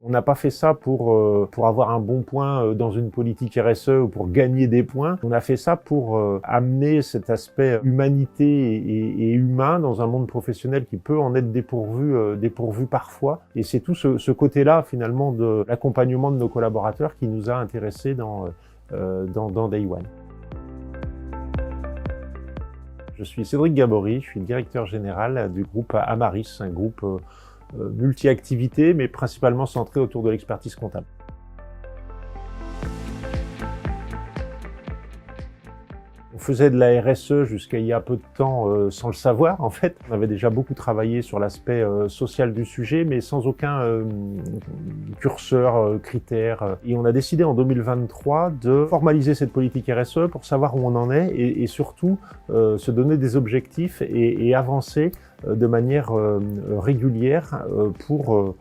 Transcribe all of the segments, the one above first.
On n'a pas fait ça pour avoir un bon point dans une politique RSE ou pour gagner des points. On a fait ça pour amener cet aspect humanité et humain dans un monde professionnel qui peut en être dépourvu parfois. Et c'est tout ce côté-là, finalement, de l'accompagnement de nos collaborateurs qui nous a intéressés dans Day One. Je suis Cédric Gabory, je suis le directeur général du groupe Amaris, un groupe multi-activités, mais principalement centré autour de l'expertise comptable. On faisait de la RSE jusqu'à il y a peu de temps sans le savoir, en fait. On avait déjà beaucoup travaillé sur l'aspect social du sujet, mais sans aucun curseur, critère. Et on a décidé en 2023 de formaliser cette politique RSE pour savoir où on en est et surtout se donner des objectifs et avancer de manière régulière pour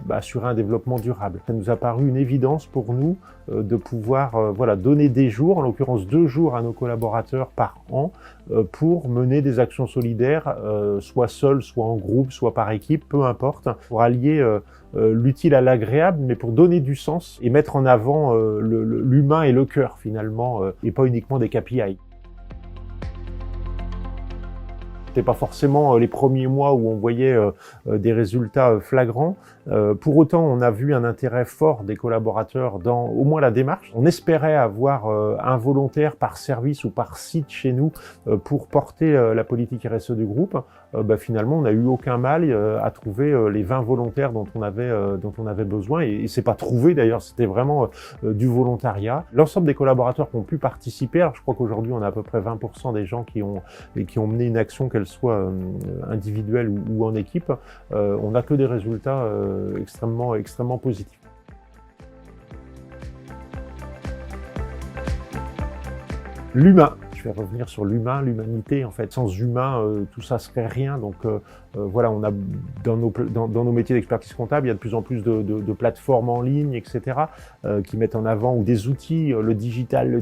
assurer un développement durable. Ça nous a paru une évidence pour nous de pouvoir donner des jours, en l'occurrence 2 jours à nos collaborateurs par an pour mener des actions solidaires, soit seuls, soit en groupe, soit par équipe, peu importe, pour allier l'utile à l'agréable, mais pour donner du sens et mettre en avant l'humain et le cœur finalement, et pas uniquement des KPI. C'était pas forcément les premiers mois où on voyait des résultats flagrants. Pour autant, on a vu un intérêt fort des collaborateurs dans au moins la démarche. On espérait avoir un volontaire par service ou par site chez nous pour porter la politique RSE du groupe. Finalement, on n'a eu aucun mal à trouver les 20 volontaires dont on avait besoin. Et c'est pas trouvé d'ailleurs, c'était vraiment du volontariat. L'ensemble des collaborateurs qui ont pu participer, alors je crois qu'aujourd'hui on a à peu près 20% des gens qui ont mené une action, qu'elle soit individuelle ou en équipe, on n'a que des résultats extrêmement positifs. L'humain. Je vais revenir sur l'humain, l'humanité. En fait, sans humain, tout ça serait rien. Donc voilà, on a dans nos métiers d'expertise comptable, il y a de plus en plus de plateformes en ligne, etc., qui mettent en avant ou des outils, le digital.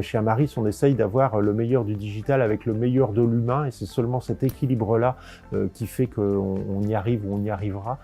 Chez Amaris, on essaye d'avoir le meilleur du digital avec le meilleur de l'humain, et c'est seulement cet équilibre-là qui fait qu'on y arrive ou on y arrivera.